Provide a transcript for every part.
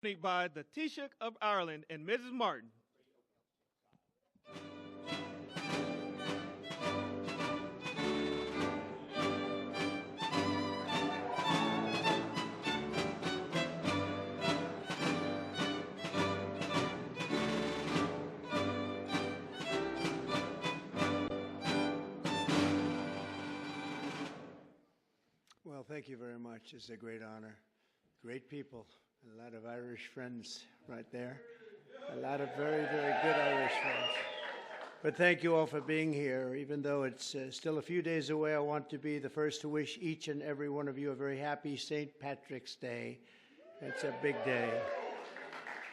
accompanied by the Taoiseach of Ireland and Mrs. Martin. Well, thank you very much. It's a great honor. Great people. A lot of Irish friends right there. A lot of very, very good Irish friends. But thank you all for being here. Even though it's still a few days away, I want to be the first to wish each and every one of you a very happy St. Patrick's Day. It's a big day.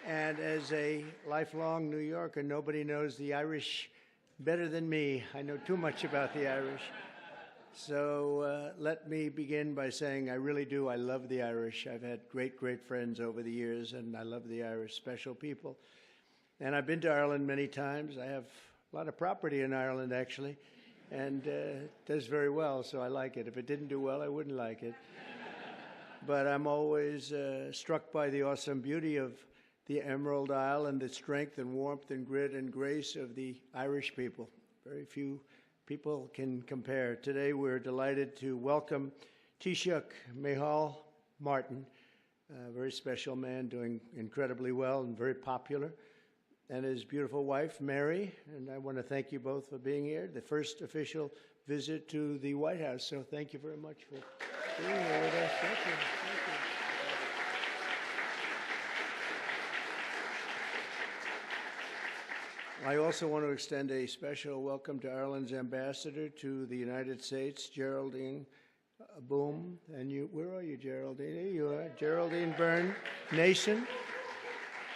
And as a lifelong New Yorker, nobody knows the Irish better than me. I know too much about the Irish. So let me begin by saying I really do. I love the Irish. I've had great, great friends over the years, and I love the Irish, special people. And I've been to Ireland many times. I have a lot of property in Ireland, actually, and it does very well, so I like it. If it didn't do well, I wouldn't like it. But I'm always struck by the awesome beauty of the Emerald Isle and the strength and warmth and grit and grace of the Irish people. Very few people can compare. Today we're delighted to welcome Taoiseach Micheal Martin, a very special man doing incredibly well and very popular, and his beautiful wife, Mary. And I want to thank you both for being here. The first official visit to the White House, so thank you very much for being here with us. Thank you. Thank you. I also want to extend a special welcome to Ireland's ambassador to the United States, Geraldine Boom. And you, where are you, Geraldine? Here you are, Geraldine Byrne Nation.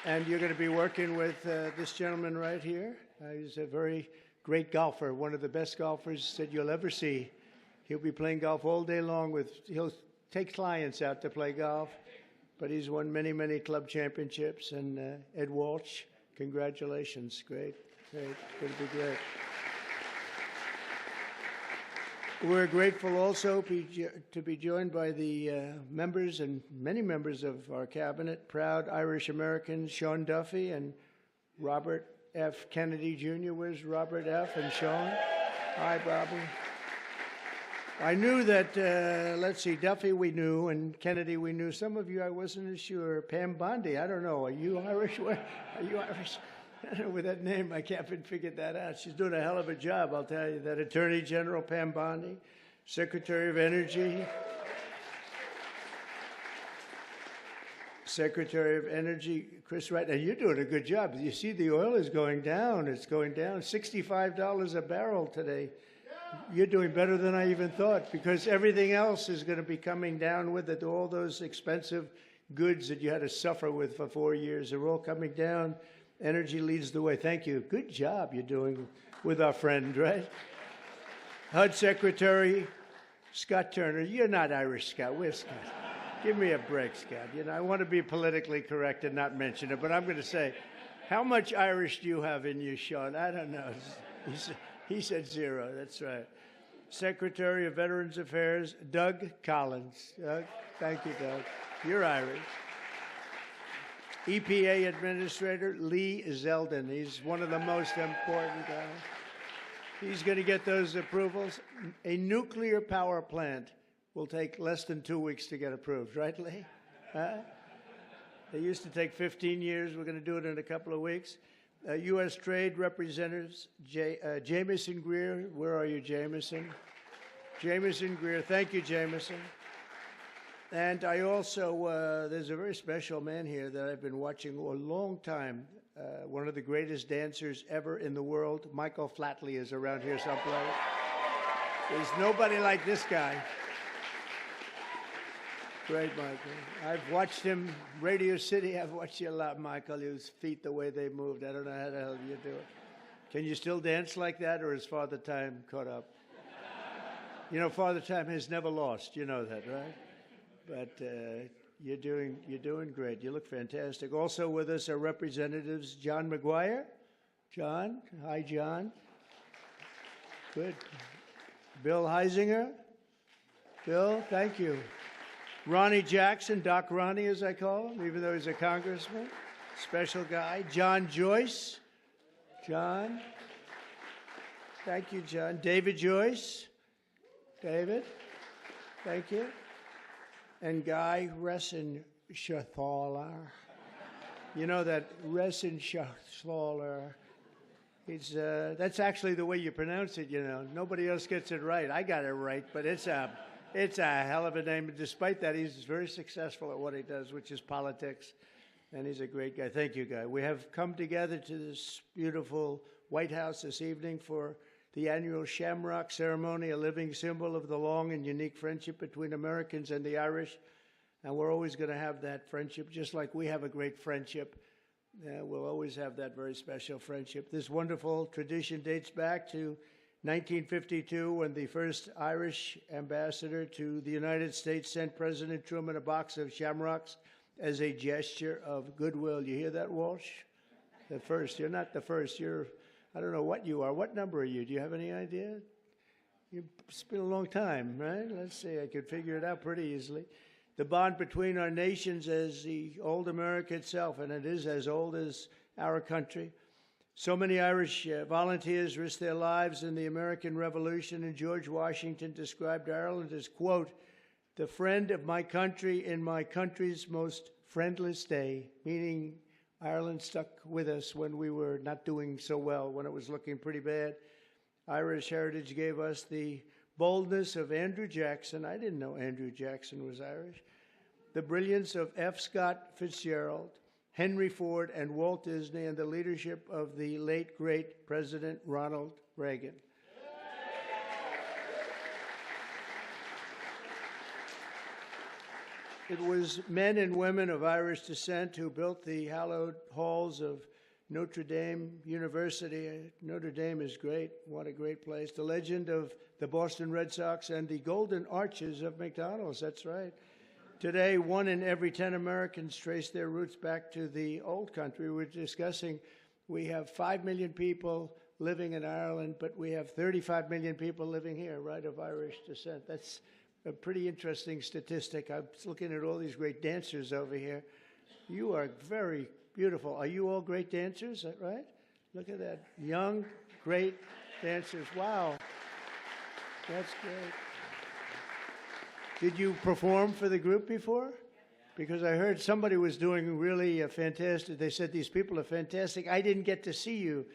And you're going to be working with this gentleman right here. He's a very great golfer, one of the best golfers that you'll ever see. He'll be playing golf all day long. He'll take clients out to play golf, but he's won many, many club championships. And Ed Walsh, congratulations. Great, great. Going to be great. We're grateful also to be joined by the members and many members of our cabinet, proud Irish Americans, Sean Duffy and Robert F. Kennedy Jr. Where's Robert F. and Sean? Hi, Bobby. I knew that, let's see, Duffy we knew and Kennedy we knew. Some of you I wasn't sure. Pam Bondi, I don't know. Are you Irish? Are you Irish? I don't know, with that name, I can't figure that out. She's doing a hell of a job, I'll tell you. That Attorney General Pam Bondi, Secretary of Energy. Secretary of Energy, Chris Wright. Now, you're doing a good job. You see the oil is going down. It's going down. $65 a barrel today. You're doing better than I even thought, because everything else is going to be coming down with it. All those expensive goods that you had to suffer with for 4 years are all coming down. Energy leads the way. Thank you. Good job you're doing with our friend, right? HUD Secretary Scott Turner. You're not Irish, Scott. Where's Scott? Give me a break, Scott. You know, I want to be politically correct and not mention it, but I'm going to say, how much Irish do you have in you, Sean? I don't know. He said zero. That's right. Secretary of Veterans Affairs, Doug Collins. Doug, thank you, Doug. You're Irish. EPA Administrator Lee Zeldin. He's one of the most important guys. He's going to get those approvals. A nuclear power plant will take less than 2 weeks to get approved, right, Lee? Huh? They used to take 15 years. We're going to do it in a couple of weeks. U.S. Trade Representatives, Jameson Greer. Where are you, Jameson? Jameson Greer. Thank you, Jameson. And I also, there's a very special man here that I've been watching a long time. One of the greatest dancers ever in the world. Michael Flatley is around here someplace. There's nobody like this guy. Great, Michael. I've watched him, Radio City. I've watched you a lot, Michael. His feet, the way they moved. I don't know how the hell you do it. Can you still dance like that, or is Father Time caught up? You know, Father Time has never lost. You know that, right? But you're doing great. You look fantastic. Also with us are Representatives John McGuire. John, hi, John. Good. Bill Heisinger. Bill, thank you. Ronnie Jackson, Doc Ronnie as I call him, even though he's a congressman. Special guy. John Joyce. John. Thank you, John. David Joyce. David. Thank you. And Guy Resenshathaler. You know that Resenshathaler. That's actually the way you pronounce it, you know. Nobody else gets it right. I got it right, but it's a hell of a name. And despite that, he's very successful at what he does, which is politics. And he's a great guy. Thank you, Guy. We have come together to this beautiful White House this evening for the annual Shamrock Ceremony, a living symbol of the long and unique friendship between Americans and the Irish. And we're always going to have that friendship, just like we have a great friendship. We'll always have that very special friendship. This wonderful tradition dates back to 1952 when the first Irish ambassador to the United States sent President Truman a box of shamrocks as a gesture of goodwill. You hear that, Walsh? The first. You're not the first. You're, I don't know what you are. What number are you? Do you have any idea? It's been a long time, right? Let's see. I could figure it out pretty easily. The bond between our nations as the old America itself, and it is as old as our country. So many Irish volunteers risked their lives in the American Revolution, and George Washington described Ireland as, quote, the friend of my country in my country's most friendless day, meaning Ireland stuck with us when we were not doing so well, when it was looking pretty bad. Irish heritage gave us the boldness of Andrew Jackson. I didn't know Andrew Jackson was Irish. The brilliance of F. Scott Fitzgerald, Henry Ford, and Walt Disney, and the leadership of the late, great President Ronald Reagan. It was men and women of Irish descent who built the hallowed halls of Notre Dame University. Notre Dame is great. What a great place. The legend of the Boston Red Sox and the golden arches of McDonald's. That's right. Today, 1 in every 10 Americans trace their roots back to the old country. We're discussing we have 5 million people living in Ireland, but we have 35 million people living here, right, of Irish descent. That's a pretty interesting statistic. I was looking at all these great dancers over here. You are very beautiful. Are you all great dancers? Is that right? Look at that. Young, great dancers. Wow. That's great. Did you perform for the group before? Because I heard somebody was doing really fantastic. They said these people are fantastic. I didn't get to see you.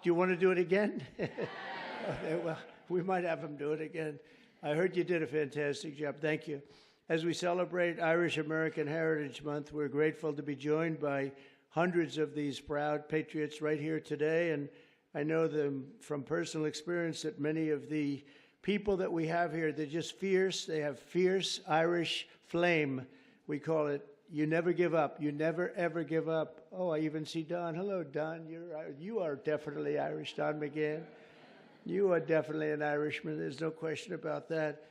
Do you want to do it again? Okay, well, we might have them do it again. I heard you did a fantastic job. Thank you. As we celebrate Irish American Heritage Month, we're grateful to be joined by hundreds of these proud patriots right here today. And I know them from personal experience that many of the people that we have here, they're just fierce. They have fierce Irish flame. We call it, you never give up. You never, ever give up. Oh, I even see Don. Hello, Don. You are definitely Irish, Don McGann. You are definitely an Irishman. There's no question about that.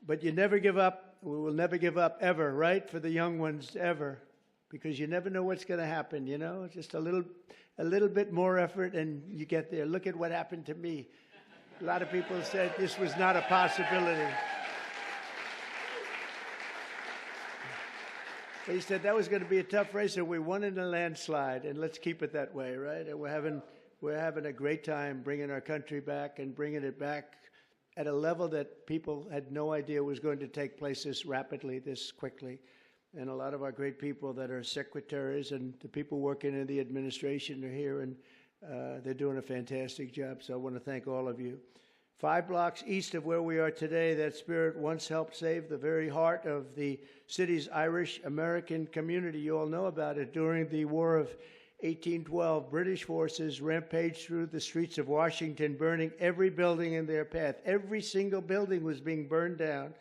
But you never give up. We will never give up ever, right? For the young ones, ever. Because you never know what's going to happen, you know? Just a little bit more effort and you get there. Look at what happened to me. A lot of people said this was not a possibility. They said that was going to be a tough race, and we won in a landslide, and let's keep it that way, right? And we're having a great time bringing our country back and bringing it back at a level that people had no idea was going to take place this rapidly, this quickly. And a lot of our great people that are secretaries and the people working in the administration are here, and they're doing a fantastic job, so I want to thank all of you. 5 blocks east of where we are today, that spirit once helped save the very heart of the city's Irish American community. You all know about it. During the War of 1812, British forces rampaged through the streets of Washington, burning every building in their path. Every single building was being burned down.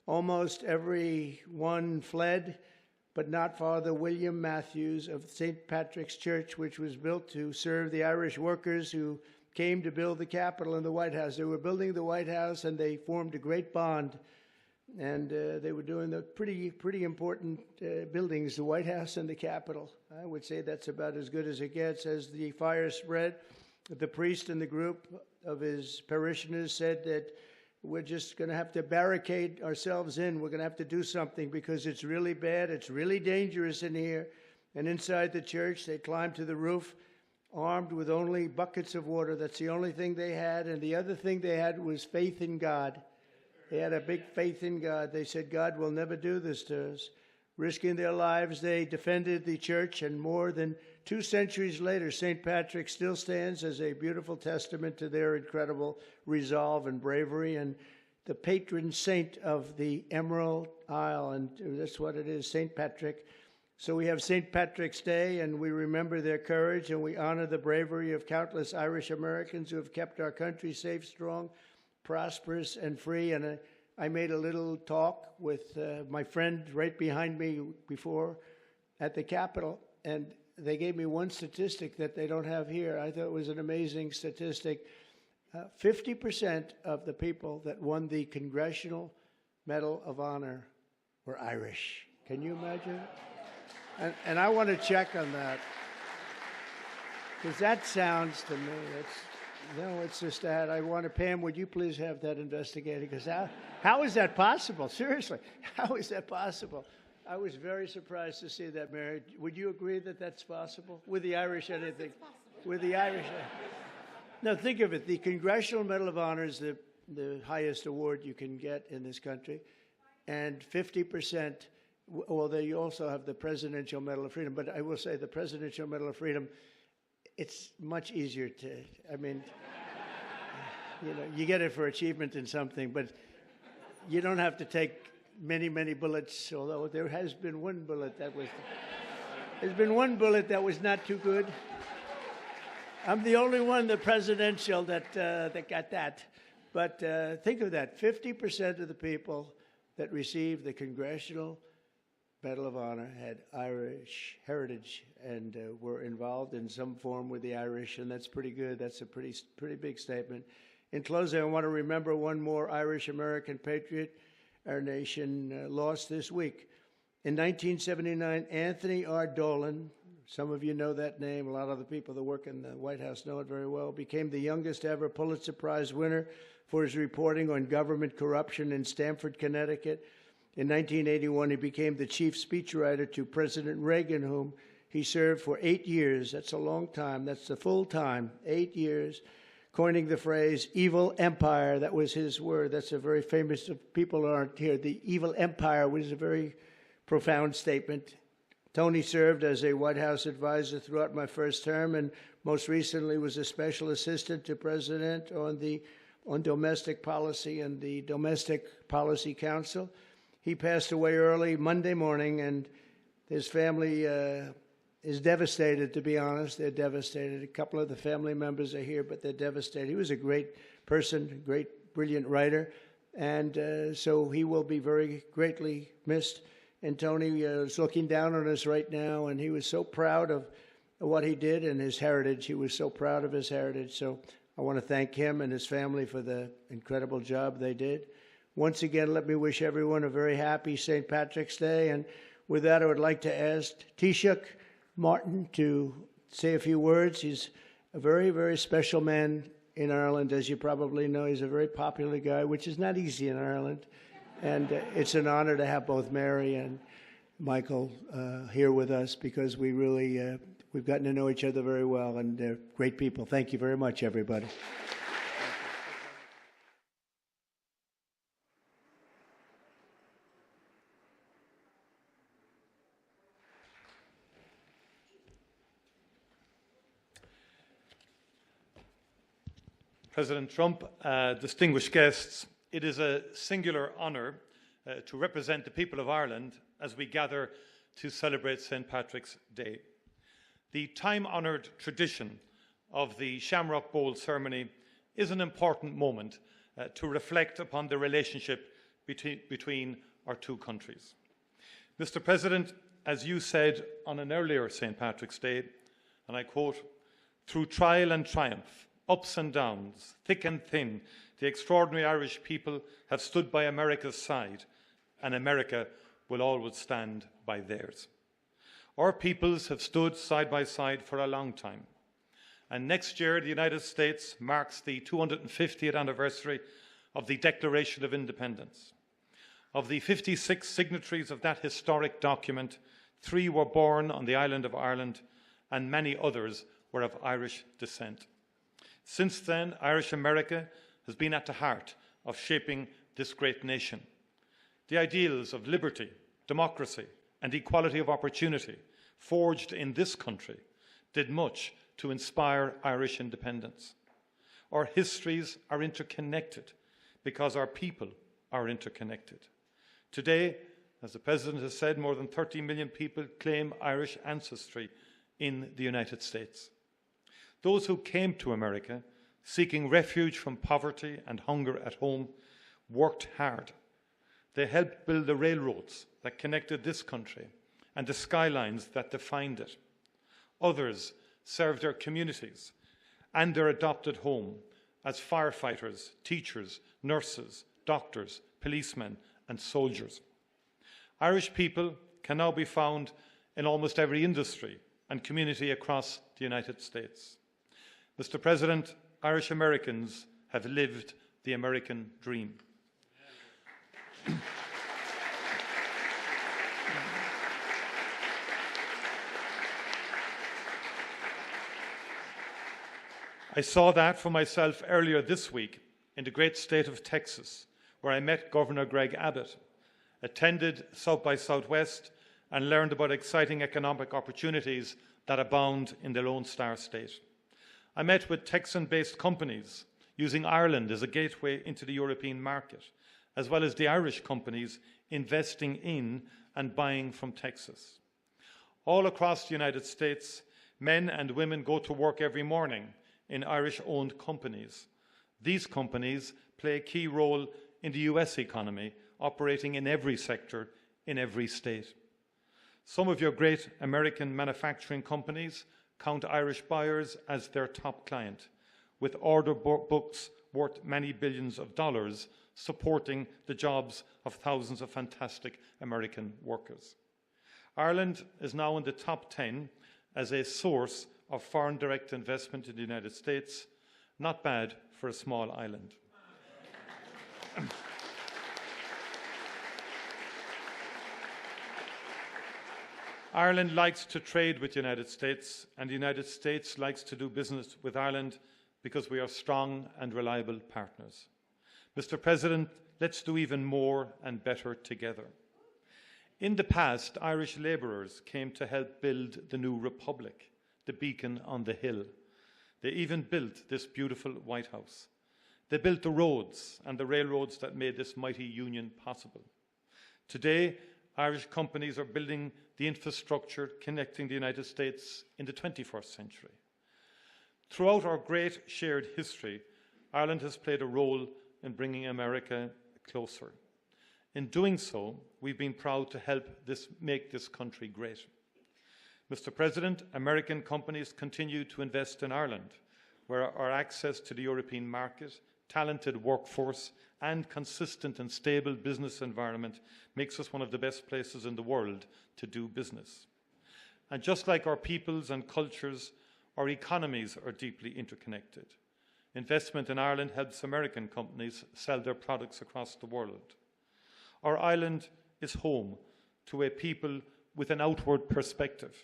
Almost every one fled, but not Father William Matthews of St. Patrick's Church, which was built to serve the Irish workers who came to build the Capitol and the White House. They were building the White House, and they formed a great bond. And they were doing the pretty important buildings, the White House and the Capitol. I would say that's about as good as it gets. As the fire spread, the priest and the group of his parishioners said that we're just going to have to barricade ourselves in. We're going to have to do something because it's really bad. It's really dangerous in here. And inside the church, they climbed to the roof armed with only buckets of water. That's the only thing they had. And the other thing they had was faith in God. They had a big faith in God. They said, God will never do this to us. Risking their lives, they defended the church, and more than 2 centuries later, St. Patrick still stands as a beautiful testament to their incredible resolve and bravery, and the patron saint of the Emerald Isle, and that's what it is, St. Patrick. So we have St. Patrick's Day, and we remember their courage, and we honor the bravery of countless Irish Americans who have kept our country safe, strong, prosperous, and free. And I made a little talk with my friend right behind me before at the Capitol, and they gave me one statistic that they don't have here. I thought it was an amazing statistic. 50% of the people that won the Congressional Medal of Honor were Irish. Can you imagine? And I want to check on that, because that sounds to me, it's just that. I want to, Pam, would you please have that investigated? Because how is that possible? Seriously, how is that possible? I was very surprised to see that, Mary. Would you agree that that's possible? With the Irish, anything? With the Irish? Now, think of it. The Congressional Medal of Honor is the highest award you can get in this country. And 50%, well, they also have the Presidential Medal of Freedom. But I will say the Presidential Medal of Freedom, it's much easier to, I mean, you get it for achievement in something, but you don't have to take many, many bullets, although there has been one bullet that was, there's been one bullet that was not too good. I'm the only one, the presidential, that got that. But think of that, 50% of the people that received the Congressional Medal of Honor had Irish heritage and were involved in some form with the Irish, and that's pretty good. That's a pretty big statement. In closing, I want to remember one more Irish-American patriot our nation lost this week. In 1979, Anthony R. Dolan, some of you know that name, a lot of the people that work in the White House know it very well, became the youngest ever Pulitzer Prize winner for his reporting on government corruption in Stamford, Connecticut. In 1981, he became the chief speechwriter to President Reagan, whom he served for 8 years. That's a long time. That's the full time, 8 years, coining the phrase evil empire. That was his word. That's a very famous, if people aren't here, the evil empire was a very profound statement. Tony served as a White House advisor throughout my first term, and most recently was a special assistant to President on domestic policy and the Domestic Policy Council. He passed away early Monday morning, and his family is devastated, to be honest. They're devastated. A couple of the family members are here, but they're devastated. He was a great person, great, brilliant writer, and so he will be very greatly missed. And Tony is looking down on us right now, and he was so proud of what he did and his heritage. He was so proud of his heritage. So I want to thank him and his family for the incredible job they did. Once again, let me wish everyone a very happy St. Patrick's Day. And with that, I would like to ask Taoiseach Martin to say a few words. He's a very, very special man in Ireland. As you probably know, he's a very popular guy, which is not easy in Ireland. And it's an honor to have both Mary and Michael here with us, because we really, we've gotten to know each other very well, and they're great people. Thank you very much, everybody. President Trump, distinguished guests, it is a singular honour to represent the people of Ireland as we gather to celebrate St. Patrick's Day. The time-honoured tradition of the Shamrock Bowl ceremony is an important moment to reflect upon the relationship between our two countries. Mr. President, as you said on an earlier St. Patrick's Day, and I quote, "Through trial and triumph, ups and downs, thick and thin, the extraordinary Irish people have stood by America's side, and America will always stand by theirs." Our peoples have stood side by side for a long time. And next year, the United States marks the 250th anniversary of the Declaration of Independence. Of the 56 signatories of that historic document, 3 were born on the island of Ireland, and many others were of Irish descent. Since then, Irish America has been at the heart of shaping this great nation. The ideals of liberty, democracy, and equality of opportunity forged in this country did much to inspire Irish independence. Our histories are interconnected because our people are interconnected. Today, as the President has said, more than 30 million people claim Irish ancestry in the United States. Those who came to America seeking refuge from poverty and hunger at home worked hard. They helped build the railroads that connected this country and the skylines that defined it. Others served their communities and their adopted home as firefighters, teachers, nurses, doctors, policemen, and soldiers. Irish people can now be found in almost every industry and community across the United States. Mr. President, Irish Americans have lived the American dream. I saw that for myself earlier this week in the great state of Texas, where I met Governor Greg Abbott, attended South by Southwest, and learned about exciting economic opportunities that abound in the Lone Star State. I met with Texan-based companies using Ireland as a gateway into the European market, as well as the Irish companies investing in and buying from Texas. All across the United States, men and women go to work every morning in Irish-owned companies. These companies play a key role in the US economy, operating in every sector, in every state. Some of your great American manufacturing companies count Irish buyers as their top client, with order books worth many billions of dollars supporting the jobs of thousands of fantastic American workers. Ireland is now in the top 10 as a source of foreign direct investment in the United States. Not bad for a small island. Ireland likes to trade with the United States, and the United States likes to do business with Ireland because we are strong and reliable partners. Mr. President, let's do even more and better together. In the past, Irish labourers came to help build the new republic, the beacon on the hill. They even built this beautiful White House. They built the roads and the railroads that made this mighty union possible. Today, Irish companies are building the infrastructure connecting the United States in the 21st century. Throughout our great shared history, Ireland has played a role in bringing America closer. In doing so, we've been proud to help make this country great. Mr. President, American companies continue to invest in Ireland, where our access to the European market, talented workforce, and consistent and stable business environment makes us one of the best places in the world to do business. And just like our peoples and cultures, our economies are deeply interconnected. Investment in Ireland helps American companies sell their products across the world. Our island is home to a people with an outward perspective,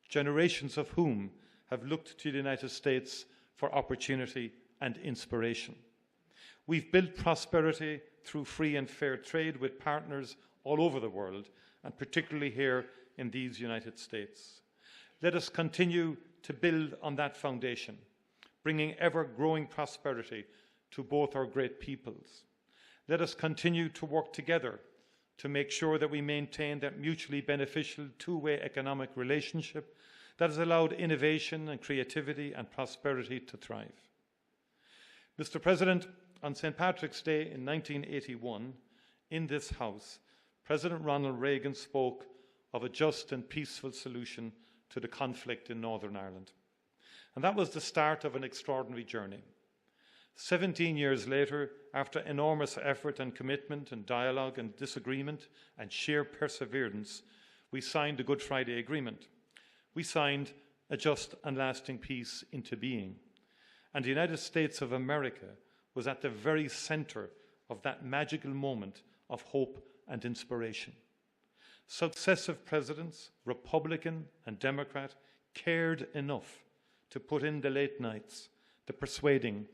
generations of whom have looked to the United States for opportunity and inspiration. We've built prosperity through free and fair trade with partners all over the world, and particularly here in these United States. Let us continue to build on that foundation, bringing ever-growing prosperity to both our great peoples. Let us continue to work together to make sure that we maintain that mutually beneficial two-way economic relationship that has allowed innovation and creativity and prosperity to thrive. Mr. President, on St. Patrick's Day in 1981, in this House, President Ronald Reagan spoke of a just and peaceful solution to the conflict in Northern Ireland. And that was the start of an extraordinary journey. 17 years later, after enormous effort and commitment and dialogue and disagreement and sheer perseverance, we signed the Good Friday Agreement. We signed a just and lasting peace into being. And the United States of America was at the very center of that magical moment of hope and inspiration. Successive presidents, Republican and Democrat, cared enough to put in the late nights, the persuading,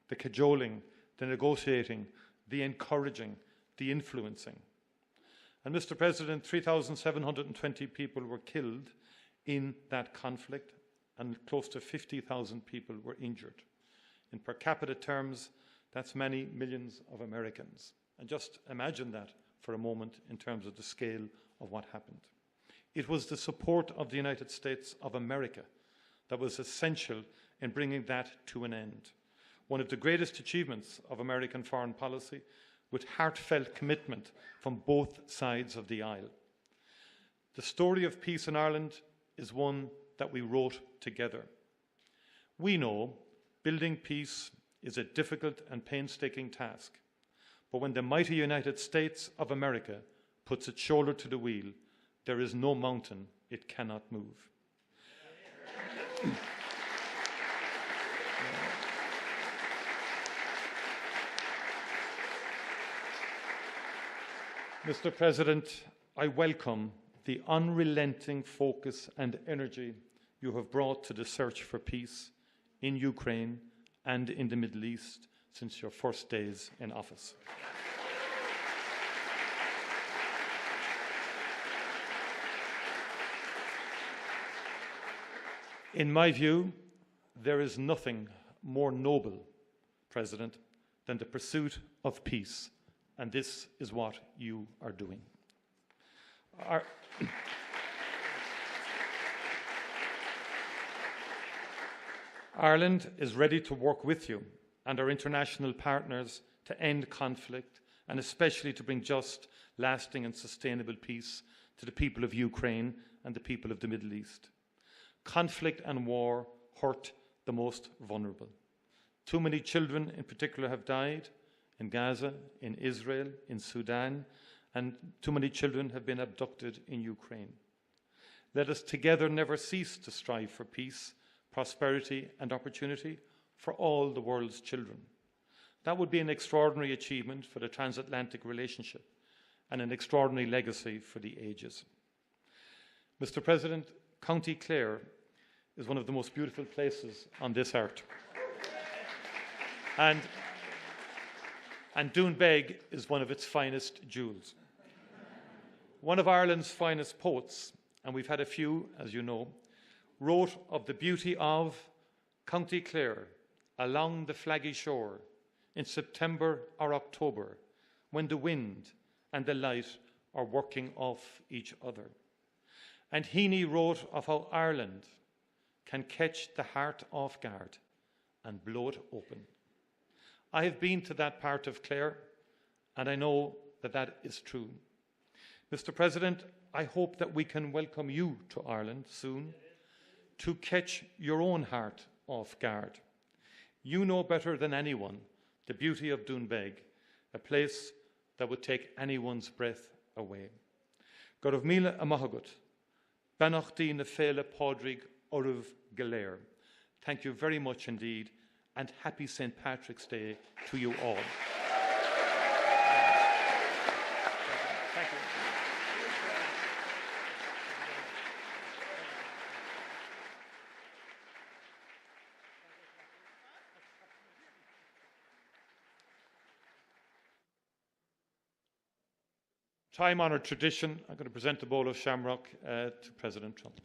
the cajoling, the negotiating, the encouraging, the influencing. And Mr. President, 3,720 people were killed in that conflict, and close to 50,000 people were injured. In per capita terms, that's many millions of Americans. And just imagine that for a moment in terms of the scale of what happened. It was the support of the United States of America that was essential in bringing that to an end. One of the greatest achievements of American foreign policy, with heartfelt commitment from both sides of the aisle. The story of peace in Ireland is one that we wrote together. We know building peace is a difficult and painstaking task, but when the mighty United States of America puts its shoulder to the wheel, there is no mountain it cannot move. Mr. President, I welcome the unrelenting focus and energy you have brought to the search for peace in Ukraine and in the Middle East since your first days in office. In my view, there is nothing more noble, President, than the pursuit of peace, and this is what you are doing. Ireland is ready to work with you and our international partners to end conflict and especially to bring just, lasting and sustainable peace to the people of Ukraine and the people of the Middle East. Conflict and war hurt the most vulnerable. Too many children in particular have died in Gaza, in Israel, in Sudan, and too many children have been abducted in Ukraine. Let us together never cease to strive for peace, prosperity and opportunity for all the world's children. That would be an extraordinary achievement for the transatlantic relationship and an extraordinary legacy for the ages. Mr. President, County Clare is one of the most beautiful places on this earth. And Doonbeg is one of its finest jewels. One of Ireland's finest poets, and we've had a few, as you know, wrote of the beauty of County Clare along the flaggy shore in September or October, when the wind and the light are working off each other. And Heaney wrote of how Ireland can catch the heart off guard and blow it open. I have been to that part of Clare, and I know that that is true. Mr. President, I hope that we can welcome you to Ireland soon to catch your own heart off guard. You know better than anyone the beauty of Doonbeg, a place that would take anyone's breath away. Gorov Mila Amahagut, Banachdi na Fela Podrig Oruv Galer. Thank you very much indeed, and happy St. Patrick's Day to you all. Thank you. Time-honoured tradition, I'm going to present the bowl of shamrock to President Trump.